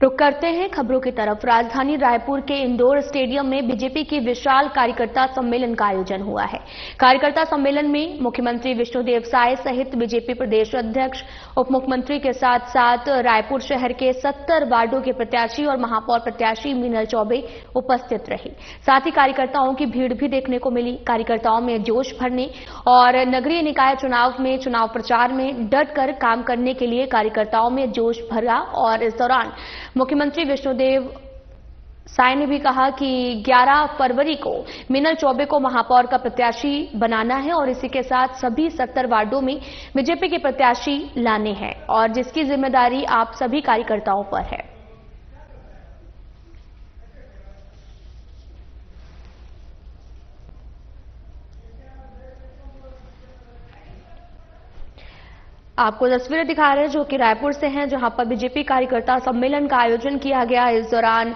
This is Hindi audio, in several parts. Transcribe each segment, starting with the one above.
रुक करते हैं खबरों की तरफ। राजधानी रायपुर के इंदौर स्टेडियम में बीजेपी की विशाल कार्यकर्ता सम्मेलन का आयोजन हुआ है। कार्यकर्ता सम्मेलन में मुख्यमंत्री विष्णुदेव साय सहित बीजेपी प्रदेश अध्यक्ष, उप मुख्यमंत्री के साथ साथ रायपुर शहर के 70 वार्डों के प्रत्याशी और महापौर प्रत्याशी मीनल चौबे उपस्थित रही। साथ ही कार्यकर्ताओं की भीड़ भी देखने को मिली। कार्यकर्ताओं में जोश भरने और नगरीय निकाय चुनाव में चुनाव प्रचार में डट कर काम करने के लिए कार्यकर्ताओं में जोश भरा। और इस दौरान मुख्यमंत्री विष्णुदेव साय ने भी कहा कि 11 फरवरी को मीनल चौबे को महापौर का प्रत्याशी बनाना है और इसी के साथ सभी 70 वार्डों में बीजेपी के प्रत्याशी लाने हैं और जिसकी जिम्मेदारी आप सभी कार्यकर्ताओं पर है। आपको तस्वीरें दिखा रहे हैं जो कि रायपुर से हैं, जहां पर बीजेपी कार्यकर्ता सम्मेलन का आयोजन किया गया। इस दौरान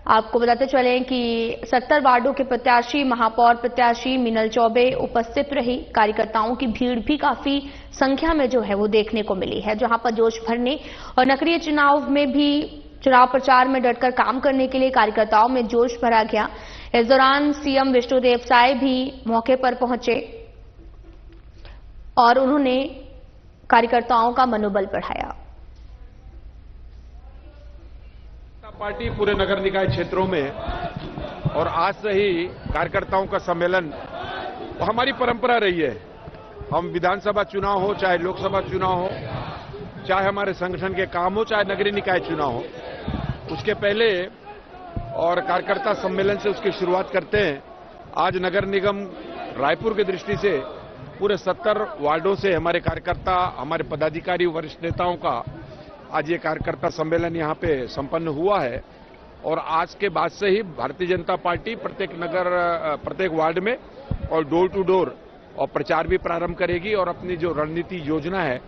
आपको बताते चलें कि 70 वार्डों के प्रत्याशी, महापौर प्रत्याशी मीनल चौबे उपस्थित रही। कार्यकर्ताओं की भीड़ भी काफी संख्या में जो है वो देखने को मिली है, जहां पर जोश भरने और नगरीय चुनाव में भी चुनाव प्रचार में डटकर काम करने के लिए कार्यकर्ताओं में जोश भरा गया। इस दौरान सीएम विष्णुदेव साय भी मौके पर पहुंचे और उन्होंने कार्यकर्ताओं का मनोबल बढ़ाया। पार्टी पूरे नगर निकाय क्षेत्रों में और आज से ही कार्यकर्ताओं का सम्मेलन हमारी परंपरा रही है। हम विधानसभा चुनाव हो, चाहे लोकसभा चुनाव हो, चाहे हमारे संगठन के काम हो, चाहे नगरीय निकाय चुनाव हो, उसके पहले और कार्यकर्ता सम्मेलन से उसकी शुरुआत करते हैं। आज नगर निगम रायपुर की दृष्टि से पूरे 70 वार्डों से हमारे कार्यकर्ता, हमारे पदाधिकारी, वरिष्ठ नेताओं का आज ये कार्यकर्ता सम्मेलन यहाँ पे संपन्न हुआ है। और आज के बाद से ही भारतीय जनता पार्टी प्रत्येक वार्ड में और डोर टू डोर और प्रचार भी प्रारंभ करेगी और अपनी जो रणनीति योजना है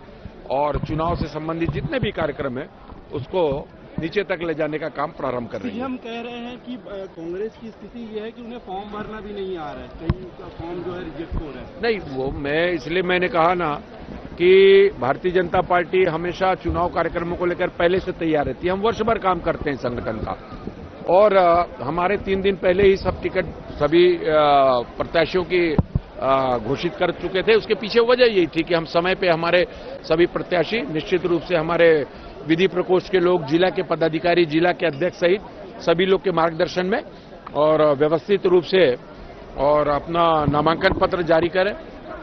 और चुनाव से संबंधित जितने भी कार्यक्रम है उसको नीचे तक ले जाने का काम प्रारंभ कर रही है। हम कह रहे हैं कि कांग्रेस की स्थिति यह है कि उन्हें फॉर्म भरना भी नहीं आ रहा है, कई का फॉर्म जो है रिजेक्ट हो रहा है। नहीं, वो मैंने कहा ना कि भारतीय जनता पार्टी हमेशा चुनाव कार्यक्रमों को लेकर पहले से तैयार रहती है। हम वर्ष भर काम करते हैं संगठन का और हमारे 3 दिन पहले ही सब टिकट सभी प्रत्याशियों की घोषित कर चुके थे। उसके पीछे वजह यही थी कि हम समय पे हमारे सभी प्रत्याशी, निश्चित रूप से हमारे विधि प्रकोष्ठ के लोग, जिला के पदाधिकारी, जिला के अध्यक्ष सहित सभी लोग के मार्गदर्शन में और व्यवस्थित रूप से और अपना नामांकन पत्र जारी करें।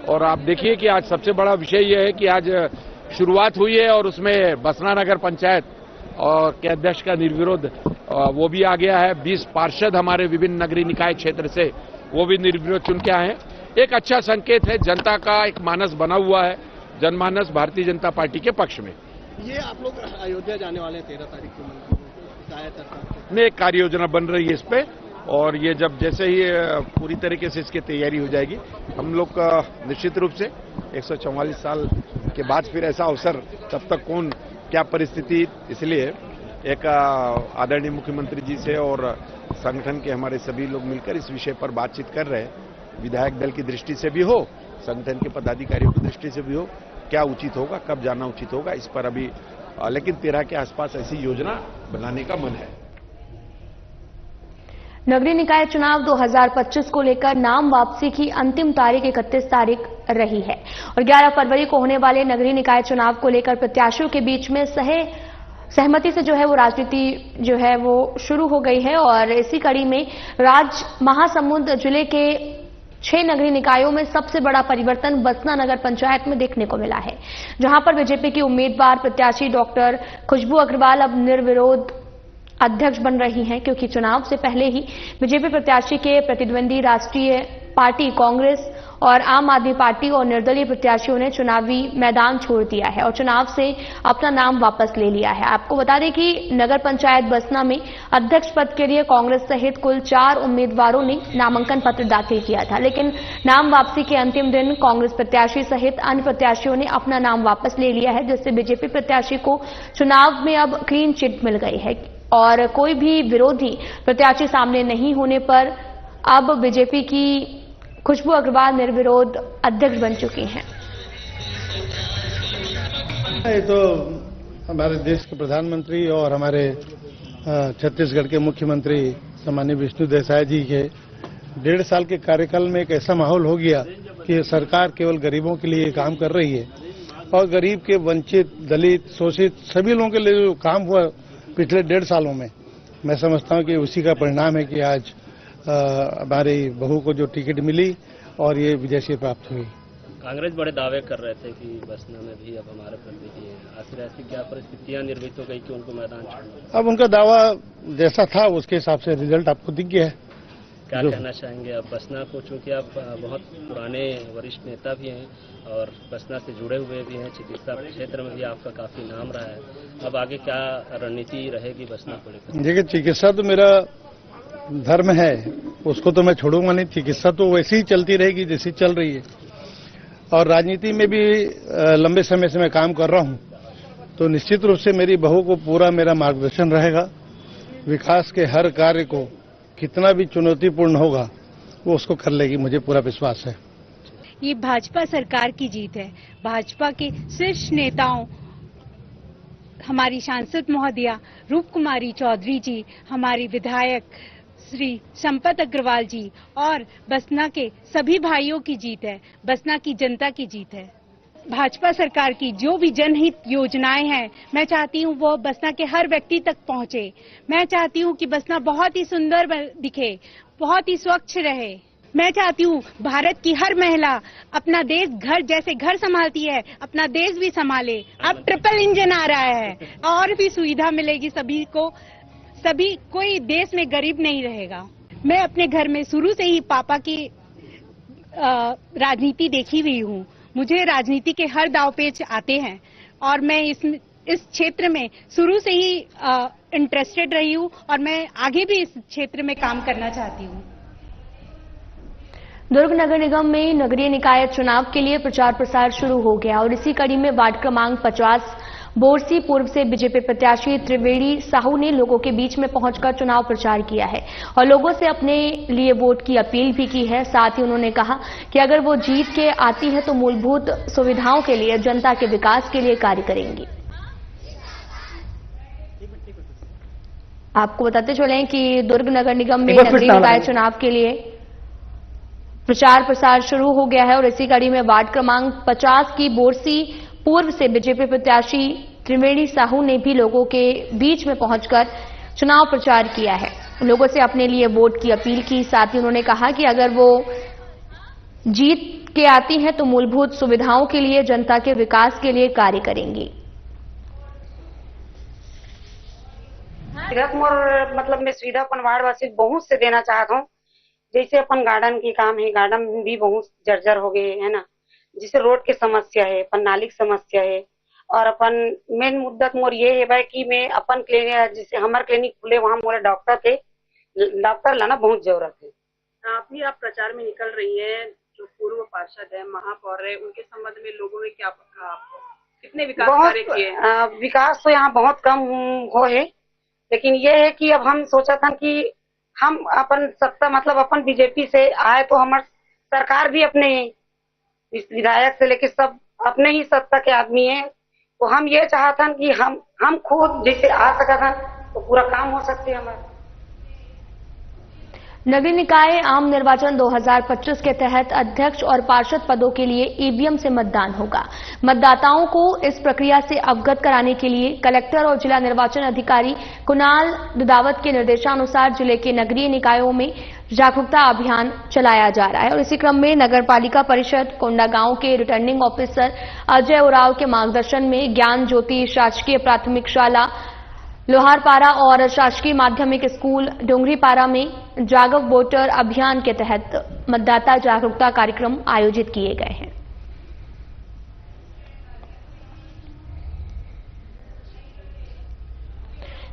और आप देखिए कि आज सबसे बड़ा विषय यह है कि आज शुरुआत हुई है और उसमें बसना नगर पंचायत और के अध्यक्ष का निर्विरोध वो भी आ गया है। 20 पार्षद हमारे विभिन्न नगरीय निकाय क्षेत्र से वो भी निर्विरोध चुन के आए हैं। एक अच्छा संकेत है, जनता का एक मानस बना हुआ है, जनमानस भारतीय जनता पार्टी के पक्ष में। ये आप लोग अयोध्या जाने वाले हैं 13 तारीख को, एक कार्य योजना बन रही है इस पे और ये जब जैसे ही पूरी तरीके से इसकी तैयारी हो जाएगी, हम लोग निश्चित रूप से 144 साल के बाद फिर ऐसा अवसर, तब तक कौन क्या परिस्थिति, इसलिए एक आदरणीय मुख्यमंत्री जी से और संगठन के हमारे सभी लोग मिलकर इस विषय पर बातचीत कर रहे हैं। विधायक दल की दृष्टि से भी हो, संगठन के पदाधिकारियों की दृष्टि से भी हो, क्या उचित होगा, कब जाना उचित होगा, इस पर अभी लेकिन 13 के आसपास ऐसी योजना बनाने का मन है। नगरीय निकाय चुनाव 2025 को लेकर नाम वापसी की अंतिम तारीख 31 तारीख रही है और 11 फरवरी को होने वाले नगरीय निकाय चुनाव को लेकर प्रत्याशियों के बीच में सहमति से जो है वो राजनीति जो है वो शुरू हो गई है। और इसी कड़ी में महासमुंद जिले के 6 नगरीय निकायों में सबसे बड़ा परिवर्तन बसना नगर पंचायत में देखने को मिला है, जहां पर बीजेपी की उम्मीदवार प्रत्याशी डॉक्टर खुशबू अग्रवाल अब निर्विरोध अध्यक्ष बन रही हैं, क्योंकि चुनाव से पहले ही बीजेपी प्रत्याशी के प्रतिद्वंदी राष्ट्रीय पार्टी कांग्रेस और आम आदमी पार्टी और निर्दलीय प्रत्याशियों ने चुनावी मैदान छोड़ दिया है और चुनाव से अपना नाम वापस ले लिया है। आपको बता दें कि नगर पंचायत बसना में अध्यक्ष पद के लिए कांग्रेस सहित कुल 4 उम्मीदवारों ने नामांकन पत्र दाखिल किया था, लेकिन नाम वापसी के अंतिम दिन कांग्रेस प्रत्याशी सहित अन्य प्रत्याशियों ने अपना नाम वापस ले लिया है, जिससे बीजेपी प्रत्याशी को चुनाव में अब क्लीन चिट मिल गई है और कोई भी विरोधी प्रत्याशी सामने नहीं होने पर अब बीजेपी की खुशबू अग्रवाल निर्विरोध अध्यक्ष बन चुकी हैं। ये तो हमारे देश के प्रधानमंत्री और हमारे छत्तीसगढ़ के मुख्यमंत्री सम्माननीय विष्णुदेव साय जी के 1.5 साल के कार्यकाल में एक ऐसा माहौल हो गया कि सरकार केवल गरीबों के लिए काम कर रही है और गरीब के वंचित, दलित, शोषित सभी लोगों के लिए जो काम हुआ पिछले 1.5 सालों में, मैं समझता हूं कि उसी का परिणाम है कि आज हमारी बहू को जो टिकट मिली और ये विजय प्राप्त हुई। कांग्रेस बड़े दावे कर रहे थे कि बसना में भी अब हमारे प्रतिनिधि हैं, आखिर ऐसी क्या परिस्थितियां निर्मित हो गई कि उनको मैदान छोड़ना? अब उनका दावा जैसा था उसके हिसाब से रिजल्ट आपको दिख गया है। क्या कहना चाहेंगे अब बसना को, चूंकि आप बहुत पुराने वरिष्ठ नेता भी हैं और बसना से जुड़े हुए भी हैं, चिकित्सा क्षेत्र में भी आपका काफी नाम रहा है, अब आगे क्या रणनीति रहेगी बसना को लेकर? देखिए, चिकित्सा तो मेरा धर्म है, उसको तो मैं छोड़ूंगा नहीं। चिकित्सा तो वैसी ही चलती रहेगी जैसी चल रही है और राजनीति में भी लंबे समय से मैं काम कर रहा हूं, तो निश्चित रूप से मेरी बहू को पूरा मेरा मार्गदर्शन रहेगा। विकास के हर कार्य को कितना भी चुनौतीपूर्ण होगा वो उसको कर लेगी, मुझे पूरा विश्वास है। ये भाजपा सरकार की जीत है। भाजपा के शीर्ष नेताओं, हमारी सांसद महोदया रूप कुमारी चौधरी जी, हमारी विधायक श्री संपत अग्रवाल जी और बसना के सभी भाइयों की जीत है, बसना की जनता की जीत है। भाजपा सरकार की जो भी जनहित योजनाएं हैं, मैं चाहती हूं वो बसना के हर व्यक्ति तक पहुंचे। मैं चाहती हूं कि बसना बहुत ही सुंदर दिखे, बहुत ही स्वच्छ रहे। मैं चाहती हूं भारत की हर महिला अपना देश घर जैसे घर संभालती है, अपना देश भी संभाले। अब ट्रिपल इंजन आ रहा है और भी सुविधा मिलेगी सभी को, सभी कोई देश में गरीब नहीं रहेगा। मैं अपने घर में शुरू से ही पापा की राजनीति देखी हुई हूँ। मुझे राजनीति के हर दाव पेच आते हैं और मैं इस क्षेत्र में शुरू से ही इंटरेस्टेड रही हूँ और मैं आगे भी इस क्षेत्र में काम करना चाहती हूँ। दुर्ग नगर निगम में नगरीय निकाय चुनाव के लिए प्रचार प्रसार शुरू हो गया और इसी कड़ी में वार्ड क्रमांक 50 बोरसी पूर्व से बीजेपी प्रत्याशी त्रिवेणी साहू ने लोगों के बीच में पहुंचकर चुनाव प्रचार किया है और लोगों से अपने लिए वोट की अपील भी की है। साथ ही उन्होंने कहा कि अगर वो जीत के आती है तो मूलभूत सुविधाओं के लिए, जनता के विकास के लिए कार्य करेंगी। आपको बताते चलें कि दुर्ग नगर निगम में नगरीय निकाय चुनाव के लिए प्रचार प्रसार शुरू हो गया है और इसी कड़ी में वार्ड क्रमांक 50 की बोरसी पूर्व से बीजेपी प्रत्याशी त्रिवेणी साहू ने भी लोगों के बीच में पहुंचकर चुनाव प्रचार किया है, लोगों से अपने लिए वोट की अपील की। साथ ही उन्होंने कहा कि अगर वो जीत के आती हैं तो मूलभूत सुविधाओं के लिए, जनता के विकास के लिए कार्य करेंगी। मतलब मैं सुविधा अपन वार्डवासी बहुत से देना चाहता हूँ। जैसे अपन गार्डन की काम है, गार्डन भी बहुत जर्जर हो गए है ना, जिसे रोड की समस्या है, अपन नाली की समस्या है और अपन मेन मुद्दा मोर ये है भाई कि मैं अपन क्लिनिक, जिसे हमारे क्लिनिक खुले वहाँ मोरे डॉक्टर लाना बहुत जरूरत है। आप प्रचार में निकल रही है, जो पूर्व पार्षद है, महापौर है, उनके संबंध में लोगों ने क्या कहा आपको? कितने विकास कार्य किए? विकास तो यहाँ बहुत कम हो है, लेकिन ये है कि अब हम सोचा था कि हम अपन सत्ता मतलब अपन बीजेपी से आए तो हमारे सरकार भी अपने विधायक से लेकर सब अपने ही सत्ता के आदमी है, तो हम ये चाहता कि हम खुद जैसे आ सका था तो पूरा काम हो सकते हमारे। नगरीय निकाय आम निर्वाचन 2025 के तहत अध्यक्ष और पार्षद पदों के लिए ईवीएम से मतदान होगा। मतदाताओं को इस प्रक्रिया से अवगत कराने के लिए कलेक्टर और जिला निर्वाचन अधिकारी कुणाल दुदावत के निर्देशानुसार जिले के नगरीय निकायों में जागरूकता अभियान चलाया जा रहा है और इसी क्रम में नगर पालिका परिषद कोंडागांव के रिटर्निंग ऑफिसर अजय उराव के मार्गदर्शन में ज्ञान ज्योति शासकीय प्राथमिक शाला लोहारपारा और शासकीय माध्यमिक स्कूल डोंगरीपारा में जागव वोटर अभियान के तहत मतदाता जागरूकता कार्यक्रम आयोजित किए गए हैं।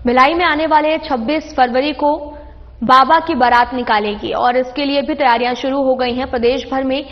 भिलाई में आने वाले 26 फरवरी को बाबा की बारात निकालेगी और इसके लिए भी तैयारियां शुरू हो गई हैं। प्रदेश भर में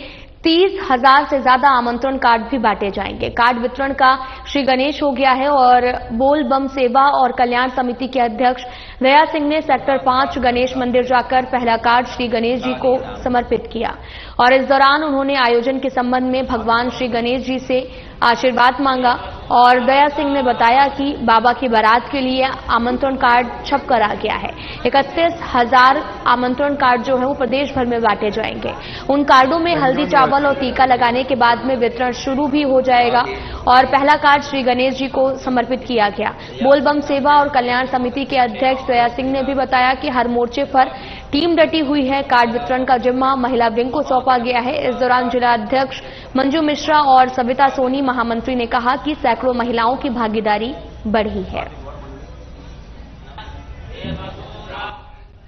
30,000 से ज्यादा आमंत्रण कार्ड भी बांटे जाएंगे। कार्ड वितरण का श्री गणेश हो गया है और बोल बम सेवा और कल्याण समिति के अध्यक्ष दया सिंह ने सेक्टर 5 गणेश मंदिर जाकर पहला कार्ड श्री गणेश जी को समर्पित किया और इस दौरान उन्होंने आयोजन के संबंध में भगवान श्री गणेश जी से आशीर्वाद मांगा और दया सिंह ने बताया कि बाबा की बारात के लिए आमंत्रण कार्ड छप कर आ गया है। 31,000 आमंत्रण कार्ड जो है वो प्रदेश भर में बांटे जाएंगे। उन कार्डों में हल्दी चावल और टीका लगाने के बाद में वितरण शुरू भी हो जाएगा और पहला कार्ड श्री गणेश जी को समर्पित किया गया। बोलबम सेवा और कल्याण समिति के अध्यक्ष दया सिंह ने भी बताया कि हर मोर्चे पर टीम डटी हुई है। कार्ड वितरण का जिम्मा महिला विंग को सौंपा गया है। इस दौरान जिला अध्यक्ष मंजू मिश्रा और सविता सोनी महामंत्री ने कहा कि सैकड़ों महिलाओं की भागीदारी बढ़ी है।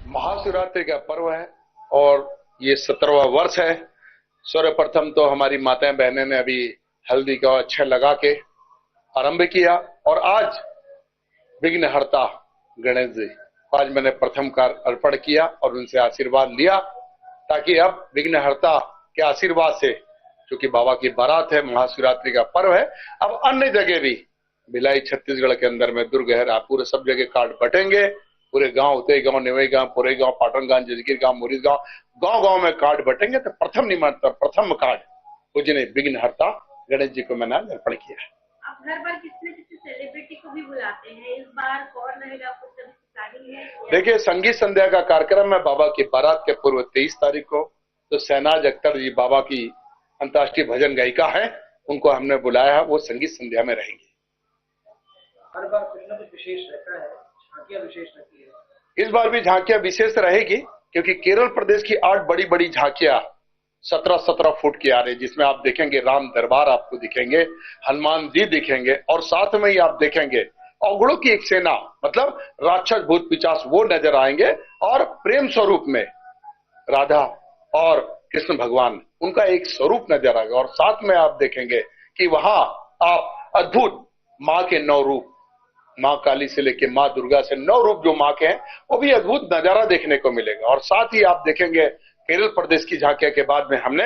महाशिवरात्रि का पर्व है और ये 17वां वर्ष है। सर्वप्रथम तो हमारी माताएं बहनें ने अभी हल्दी का अक्षय लगा के आरंभ किया और आज विघ्नहर्ता गणेश जी, आज मैंने प्रथम कार्ड अर्पण किया और उनसे आशीर्वाद लिया ताकि अब विघ्नहर्ता के आशीर्वाद से, क्योंकि बाबा की बारात है, महाशिवरात्रि का पर्व है, अब अन्य जगह भी भिलाई छत्तीसगढ़ के अंदर में दुर्ग है, रायपुर, सब जगह कार्ड बटेंगे। पूरे गांव, उतई गांव, नेवई गांव, पुरे गांव, पाटनगांव, जजगीर गांव, मुरीद गांव, गांव गांव में कार्ड बटेंगे। तो प्रथम निमंत्रण, प्रथम कार्ड पूजनीय विघ्नहर्ता गणेश जी को मैंने अर्पण किया है। आप घर पर कितने सेलिब्रिटी को भी बुलाते हैं, इस बार कौन रहेगा, कुछ प्लानिंग है? देखिए, संगीत संध्या का कार्यक्रम है बाबा की बारात के पूर्व 23 तारीख को। तो शहनाज अख्तर जी बाबा की अंतर्राष्ट्रीय भजन गायिका है, उनको हमने बुलाया है, वो संगीत संध्या में रहेंगी। हर बार कुछ न कुछ विशेष रहता है, झांकियां विशेष रहती है। इस बार भी झांकियां विशेष रहेगी क्योंकि केरल प्रदेश की 8 बड़ी बड़ी झांकियां 17-17 फुट की आ रही, जिसमें आप देखेंगे राम दरबार आपको दिखेंगे, हनुमान जी दिखेंगे और साथ में ही आप देखेंगे अवगुणों की एक सेना, मतलब राक्षस भूत पिशाच वो नजर आएंगे और प्रेम स्वरूप में राधा और कृष्ण भगवान, उनका एक स्वरूप नजर आएगा। और साथ में आप देखेंगे कि वहां आप अद्भुत माँ के 9 रूप, माँ काली से लेके माँ दुर्गा से 9 रूप जो माँ के हैं, वो भी अद्भुत नजारा देखने को मिलेगा। और साथ ही आप देखेंगे केरल प्रदेश की झांकिया के बाद में हमने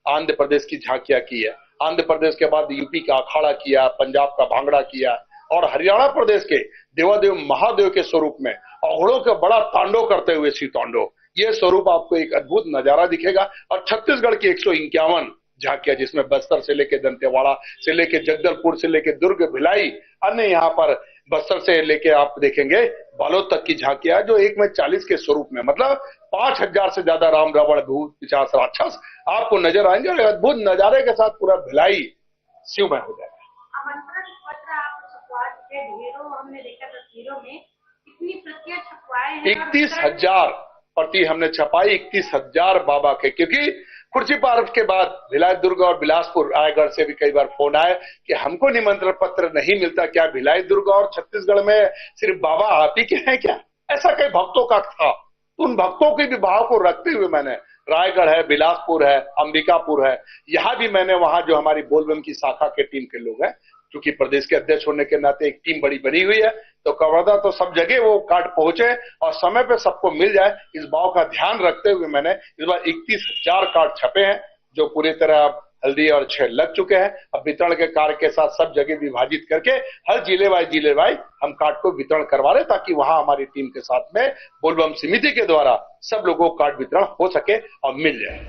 आंध्र प्रदेश की झांकियां की है, आंध्र प्रदेश के बाद यूपी का अखाड़ा किया, पंजाब का भांगड़ा किया और हरियाणा प्रदेश के देवादेव महादेव के स्वरूप में अवगुणों का बड़ा तांडव करते हुए शिव तांडव, ये स्वरूप आपको एक अद्भुत नजारा दिखेगा। और छत्तीसगढ़ की 151 झांकियां, जिसमें बस्तर से लेके दंतेवाड़ा से लेके जगदलपुर से लेके दुर्ग, भिलाई, अन्य यहाँ पर बस्तर से लेके आप देखेंगे बालोद तक की झांकियां, जो एक में 40 के स्वरूप में, मतलब 5000 से ज्यादा राम रावण भूत पिशाच राक्षस आपको नजर आएंगे और अद्भुत नजारे के साथ पूरा भिलाई शिवमय हो जाएगा। हमने देखा तस्वीरों में कितनी प्रतियां छपवाए हैं, 31,000 प्रति हमने छपाई, 31,000 बाबा के, क्योंकि खुर्सीपार के बाद भिलाई, दुर्ग और बिलासपुर, रायगढ़ से भी कई बार फोन आए कि हमको निमंत्रण पत्र नहीं मिलता, क्या भिलाई, दुर्ग और छत्तीसगढ़ में सिर्फ बाबा आप ही के हैं क्या? ऐसा कई भक्तों का था। उन भक्तों के भी भाव को रखते हुए मैंने रायगढ़ है, बिलासपुर है, अंबिकापुर है, यहाँ भी मैंने वहां जो हमारी बोलबम की शाखा के टीम के लोग हैं, क्योंकि प्रदेश के अध्यक्ष होने के नाते एक टीम बड़ी बनी हुई है, तो कवर्धा तो सब जगह वो कार्ड पहुंचे और समय पे सबको मिल जाए, इस भाव का ध्यान रखते हुए मैंने इस बार 31,000 कार्ड छपे हैं, जो पूरी तरह हल्दी और छह लग चुके हैं। अब वितरण के कार्य के साथ सब जगह विभाजित करके हर जिले वाइज हम कार्ड को वितरण करवा रहे, ताकि वहां हमारी टीम के साथ में बोलबम समिति के द्वारा सब लोगों को कार्ड वितरण हो सके और मिल जाए।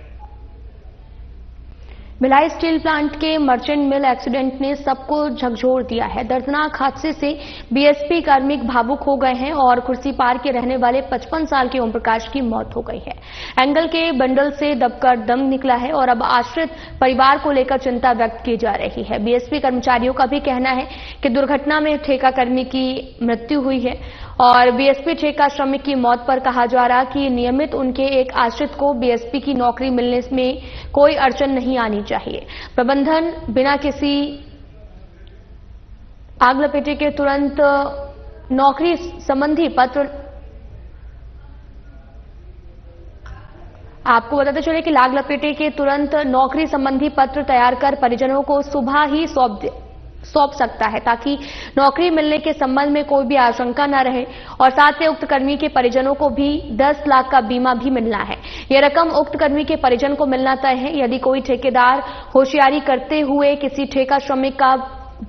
भिलाई स्टील प्लांट के मर्चेंट मिल एक्सीडेंट ने सबको झकझोर दिया है। दर्दनाक हादसे से बीएसपी कार्मिक भावुक हो गए हैं और खुर्सीपार के रहने वाले 55 साल के ओम प्रकाश की मौत हो गई है। एंगल के बंडल से दबकर दम निकला है और अब आश्रित परिवार को लेकर चिंता व्यक्त की जा रही है। बीएसपी कर्मचारियों का भी कहना है कि दुर्घटना में ठेका कर्मी की मृत्यु हुई है और बीएसपी ठेका श्रमिक की मौत पर कहा जा रहा कि नियमित उनके एक आश्रित को बीएसपी की नौकरी मिलने में कोई अड़चन नहीं आनी चाहिए। प्रबंधन बिना किसी आग लपेटे के तुरंत नौकरी संबंधी पत्र, आपको बताते चले कि लाग लपेटे के तुरंत नौकरी संबंधी पत्र तैयार कर परिजनों को सुबह ही सौंप सकता है, ताकि नौकरी मिलने के संबंध में कोई भी आशंका न रहे। और साथ ही उक्त कर्मी के परिजनों को भी 10 लाख का बीमा भी मिलना है। यह रकम उक्त कर्मी के परिजन को मिलना तय है। यदि कोई ठेकेदार होशियारी करते हुए किसी ठेका श्रमिक का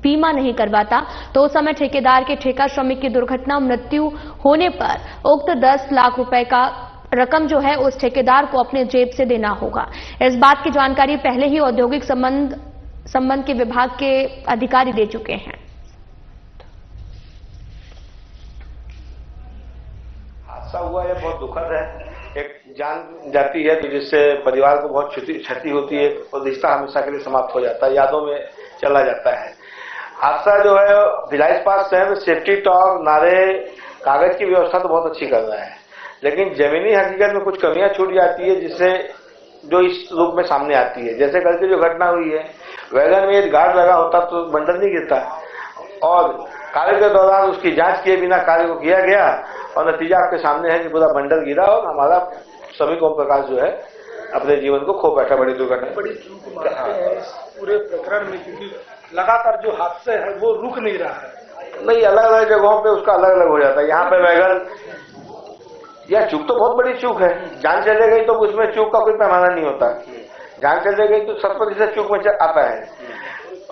बीमा नहीं करवाता तो उस समय ठेकेदार के ठेका श्रमिक की दुर्घटना मृत्यु होने पर उक्त 10 लाख रुपए का रकम जो है उस ठेकेदार को अपने जेब से देना होगा। इस बात की जानकारी पहले ही औद्योगिक संबंध संबंध के विभाग के अधिकारी दे चुके हैं। हादसा हुआ है, बहुत दुखद है। एक जान जाती है तो जिससे परिवार को बहुत क्षति होती है और रिश्ता हमेशा के लिए समाप्त हो जाता है, यादों में चला जाता है। हादसा जो है भिलाई इस्पात संयंत्र सेफ्टी टॉक, नारे, कागज की व्यवस्था तो बहुत अच्छी कर रहा है, लेकिन जमीनी हकीकत में कुछ कमियां छूट जाती है जिससे जो इस रूप में सामने आती है। जैसे कल की जो घटना हुई है, वैगन में एक गार्ड लगा होता तो बंडल नहीं गिरता, और कार्य के दौरान उसकी जांच किए बिना कार्य को किया गया और नतीजा आपके सामने है कि पूरा बंडल गिरा और हमारा श्रमिक ओम प्रकाश जो है अपने जीवन को खो बैठा। बड़ी दुर्घटना, बड़ी चूक मानते हैं इस पूरे प्रकरण में, क्योंकि लगातार जो हादसे है वो रुक नहीं रहा है। नहीं, अलग अलग जगहों पे उसका अलग अलग हो जाता है। यहाँ पे वैगन, यह चूक तो बहुत बड़ी चूक है। जान चले गई तो उसमें चूक का कोई पैमाना नहीं होता, जान चले गई तो 70% चूक में आता है।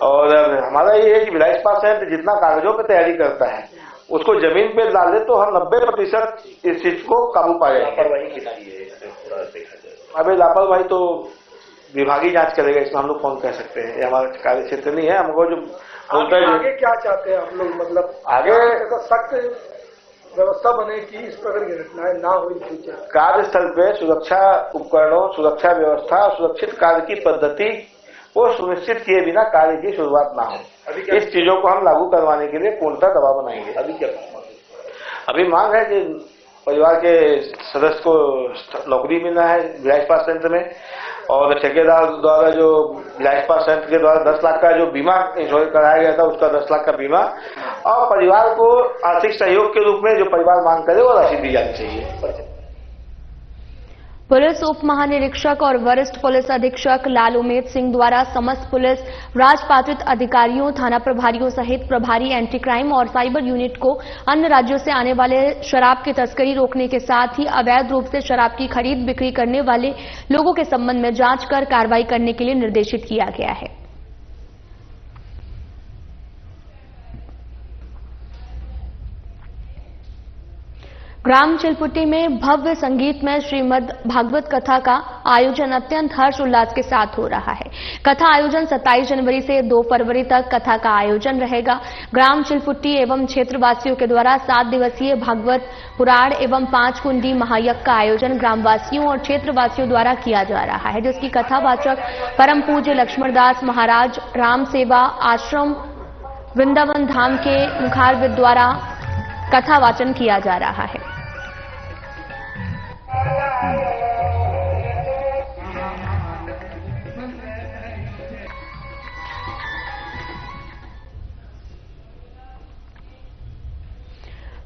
और हमारा ये है कि भिलाई इस्पात संयंत्र जितना कागजों पे तैयारी करता है उसको जमीन पे डाले तो हम 90% इस चीज को काबू पा जाएंगे। अभी लापरवाही तो विभागीय जांच करेगा, इसमें हम लोग कौन कह सकते हैं, ये हमारा कार्य क्षेत्र नहीं है। हमको जो बोलता है आगे क्या चाहते हैं आप लोग, मतलब आगे सख्त व्यवस्था बने कि इस प्रकार की घटनाएं ना हो इन फ्यूचर। कार्यस्थल पे सुरक्षा उपकरणों, सुरक्षा व्यवस्था, सुरक्षित कार्य की पद्धति को सुनिश्चित किए बिना कार्य की शुरुआत ना हो, इस चीजों को हम लागू करवाने के लिए पूर्णतः दबाव बनाएंगे। अभी मांग है कि परिवार के सदस्य को नौकरी मिलना है भिलाई इस्पात संयंत्र में, और ठेकेदार द्वारा जो भिलाई इस्पात संयंत्र के द्वारा 10 लाख का जो बीमा इंश्योरेंस कराया गया था उसका 10 लाख का बीमा, और परिवार को आर्थिक सहयोग के रूप में जो परिवार मांग करे वो राशि दी जानी चाहिए। पुलिस उप महानिरीक्षक और वरिष्ठ पुलिस अधीक्षक लाल उमेद सिंह द्वारा समस्त पुलिस राजपात्रित अधिकारियों, थाना प्रभारियों सहित प्रभारी एंटी क्राइम और साइबर यूनिट को अन्य राज्यों से आने वाले शराब की तस्करी रोकने के साथ ही अवैध रूप से शराब की खरीद बिक्री करने वाले लोगों के संबंध में जांच कर कार्रवाई करने के लिए निर्देशित किया गया है। ग्राम चिलपुटी में भव्य संगीत में श्रीमद् भागवत कथा का आयोजन अत्यंत हर्ष उल्लास के साथ हो रहा है। कथा आयोजन 27 जनवरी से 2 फरवरी तक कथा का आयोजन रहेगा। ग्राम चिलपुटी एवं क्षेत्रवासियों के द्वारा 7 दिवसीय भागवत पुराण एवं 5 कुंडी महायज्ञ का आयोजन ग्रामवासियों और क्षेत्रवासियों द्वारा किया जा रहा है, जिसकी कथावाचक परम पूज्य लक्ष्मणदास महाराज राम सेवा आश्रम वृंदावन धाम के मुखारविद द्वारा कथा वाचन किया जा रहा है।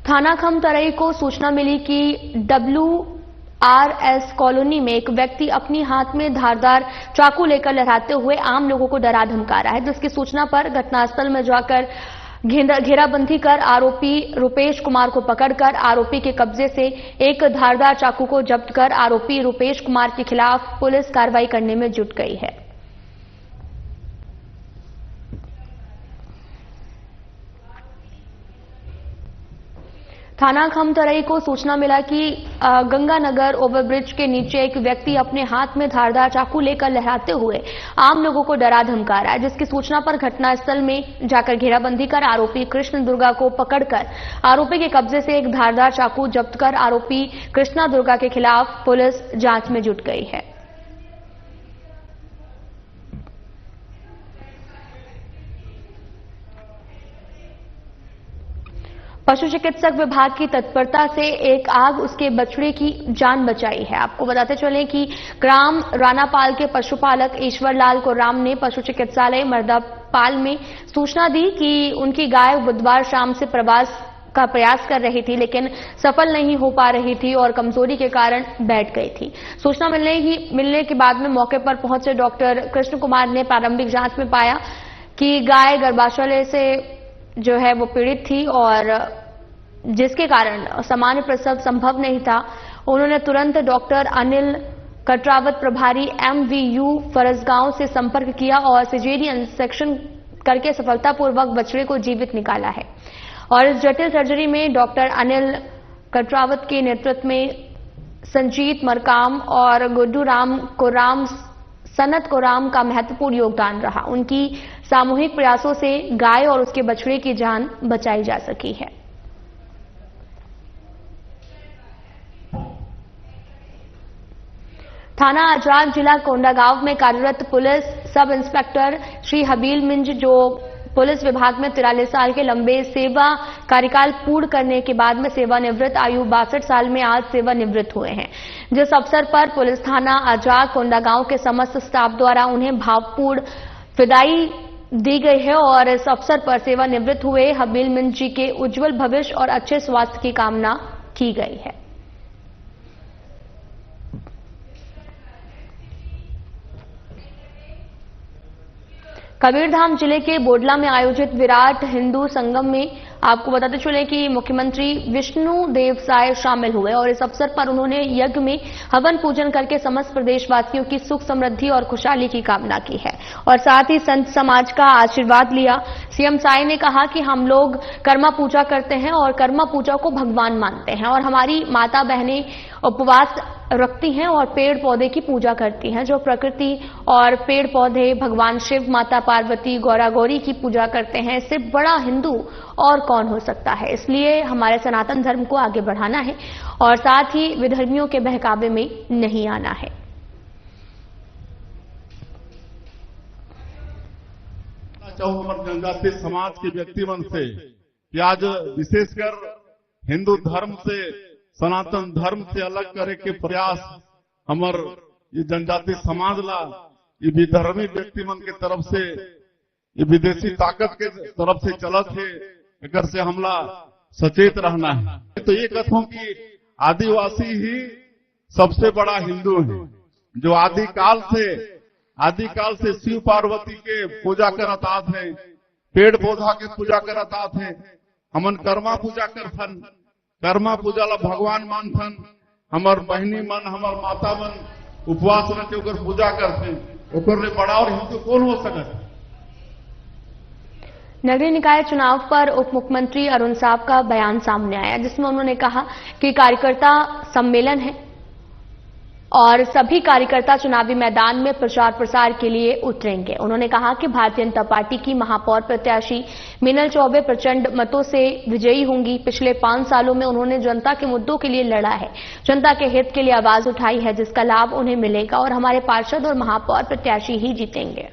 थाना खमतराई को सूचना मिली कि WRS कॉलोनी में एक व्यक्ति अपनी हाथ में धारदार चाकू लेकर लहराते हुए आम लोगों को डरा धमका रहा है, जिसकी सूचना पर घटनास्थल में जाकर घेराबंदी कर आरोपी रुपेश कुमार को पकड़कर आरोपी के कब्जे से एक धारदार चाकू को जब्त कर आरोपी रुपेश कुमार के खिलाफ पुलिस कार्रवाई करने में जुट गई है। थाना खमतराई को सूचना मिला कि गंगानगर ओवरब्रिज के नीचे एक व्यक्ति अपने हाथ में धारदार चाकू लेकर लहराते हुए आम लोगों को डरा धमका रहा है, जिसकी सूचना पर घटनास्थल में जाकर घेराबंदी कर आरोपी कृष्ण दुर्गा को पकड़कर आरोपी के कब्जे से एक धारदार चाकू जब्त कर आरोपी कृष्णा दुर्गा के खिलाफ पुलिस जांच में जुट गई है। पशु चिकित्सक विभाग की तत्परता से एक आग उसके बछड़े की जान बचाई है। आपको बताते चलें कि ग्राम रानापाल के पशुपालक ईश्वरलाल को राम ने पशु चिकित्सालय मर्दापाल में सूचना दी कि उनकी गाय बुधवार शाम से प्रवास का प्रयास कर रही थी, लेकिन सफल नहीं हो पा रही थी और कमजोरी के कारण बैठ गई थी। सूचना मिलने के बाद में मौके पर पहुंचे डॉक्टर कृष्ण कुमार ने प्रारंभिक जांच में पाया कि गाय गर्भाशय से जो है वो पीड़ित थी और जिसके कारण सामान्य प्रसव संभव नहीं था। उन्होंने तुरंत डॉक्टर अनिल कटरावत प्रभारी MVU फरसगांव से संपर्क किया और सिजेरियन सेक्शन करके सफलतापूर्वक बछड़े को जीवित निकाला है। और इस जटिल सर्जरी में डॉक्टर अनिल कटरावत के नेतृत्व में संजीत मरकाम और गुड्डू राम को राम सनत कोराम का महत्वपूर्ण योगदान रहा। उनकी सामूहिक प्रयासों से गाय और उसके बछड़े की जान बचाई जा सकी है। थाना अजराक जिला कोंडागांव में कार्यरत police sub inspector Shri Habeel Minz, जो पुलिस विभाग में 43 साल के लंबे सेवा कार्यकाल पूर्ण करने के बाद में सेवानिवृत्त आयु 62 साल में आज सेवानिवृत्त हुए हैं, जिस अवसर पर पुलिस थाना अजराक कोंडागांव के समस्त स्टाफ द्वारा उन्हें भावपूर्ण विदाई दी गई है और इस अवसर पर सेवानिवृत्त हुए हबील मिंज जी के उज्जवल भविष्य और अच्छे स्वास्थ्य की कामना की गई है। कबीरधाम जिले के बोडला में आयोजित विराट हिंदू संगम में आपको बताते चले कि मुख्यमंत्री विष्णु देव साय शामिल हुए और इस अवसर पर उन्होंने यज्ञ में हवन पूजन करके समस्त प्रदेशवासियों की सुख समृद्धि और खुशहाली की कामना की है और साथ ही संत समाज का आशीर्वाद लिया। सीएम साय ने कहा कि हम लोग कर्मा पूजा करते हैं और कर्मा पूजा को भगवान मानते हैं और हमारी माता बहनें उपवास रखती हैं और पेड़ पौधे की पूजा करती हैं। जो प्रकृति और पेड़ पौधे भगवान शिव, माता पार्वती, गौरा गौरी की पूजा करते हैं, इससे बड़ा हिंदू और कौन हो सकता है। इसलिए हमारे सनातन धर्म को आगे बढ़ाना है और साथ ही विधर्मियों के बहकावे में नहीं आना है। हमारे जनजातीय समाज के व्यक्तिमन से कि आज विशेषकर हिंदू धर्म से, सनातन धर्म से अलग करे के प्रयास हमार ये जनजातीय समाज ला ये विधर्मी व्यक्तिमन के तरफ से, ये विदेशी ताकत के तरफ से चलत है, एकर से हमला सचेत रहना है। तो ये कथों की आदिवासी ही सबसे बड़ा हिंदू है, जो आदिकाल से शिव पार्वती के पूजा करत आत है, पेड़ पौधा के पूजा करत आत है। हमन कर्मा पूजा करथन, कर्मा पूजा ला भगवान मानथन। हमार बहनी मन, हमार माता मन उपवास रहते ओकर पूजा करते, ओकर ले बड़ा और हिंदू कौन हो सकता। नगरीय निकाय चुनाव पर उप मुख्यमंत्री अरुण साव का बयान सामने आया, जिसमें उन्होंने कहा कि कार्यकर्ता सम्मेलन है और सभी कार्यकर्ता चुनावी मैदान में प्रचार प्रसार के लिए उतरेंगे। उन्होंने कहा कि भारतीय जनता पार्टी की महापौर प्रत्याशी मीनल चौबे प्रचंड मतों से विजयी होंगी। पिछले 5 सालों में उन्होंने जनता के मुद्दों के लिए लड़ा है, जनता के हित के लिए आवाज उठाई है, जिसका लाभ उन्हें मिलेगा और हमारे पार्षद और महापौर प्रत्याशी ही जीतेंगे।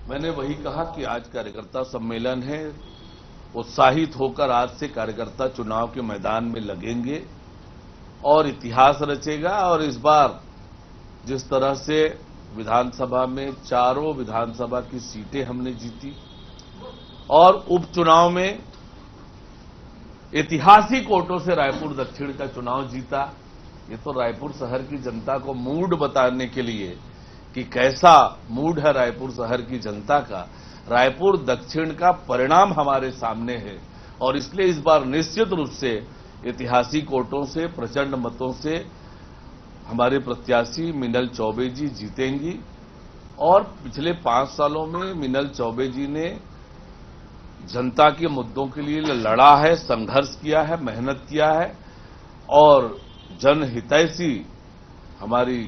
मैंने वही कहा कि आज कार्यकर्ता सम्मेलन है, उत्साहित होकर आज से कार्यकर्ता चुनाव के मैदान में लगेंगे और इतिहास रचेगा। और इस बार जिस तरह से विधानसभा में चारों विधानसभा की सीटें हमने जीती और उपचुनाव में ऐतिहासिक वोटों से रायपुर दक्षिण का चुनाव जीता, ये तो रायपुर शहर की जनता को मूड बताने के लिए कि कैसा मूड है रायपुर शहर की जनता का, रायपुर दक्षिण का परिणाम हमारे सामने है। और इसलिए इस बार निश्चित रूप से ऐतिहासिक वोटों से, प्रचंड मतों से हमारे प्रत्याशी मीनल चौबे जी जीतेंगी। और पिछले 5 सालों में मीनल चौबे जी ने जनता के मुद्दों के लिए लड़ा है, संघर्ष किया है, मेहनत किया है और जनहितैषी हमारी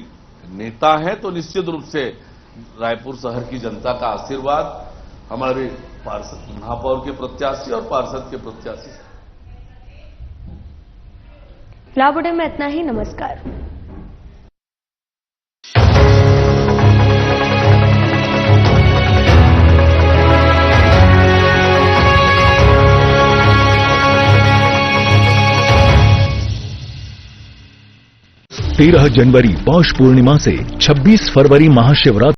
नेता हैं। तो निश्चित रूप से रायपुर शहर की जनता का आशीर्वाद हमारे महापौर के प्रत्याशी और पार्षद के प्रत्याशी। लाबुडे में इतना ही। नमस्कार। तेरह जनवरी पौष पूर्णिमा से 26 फरवरी महाशिवरात्रि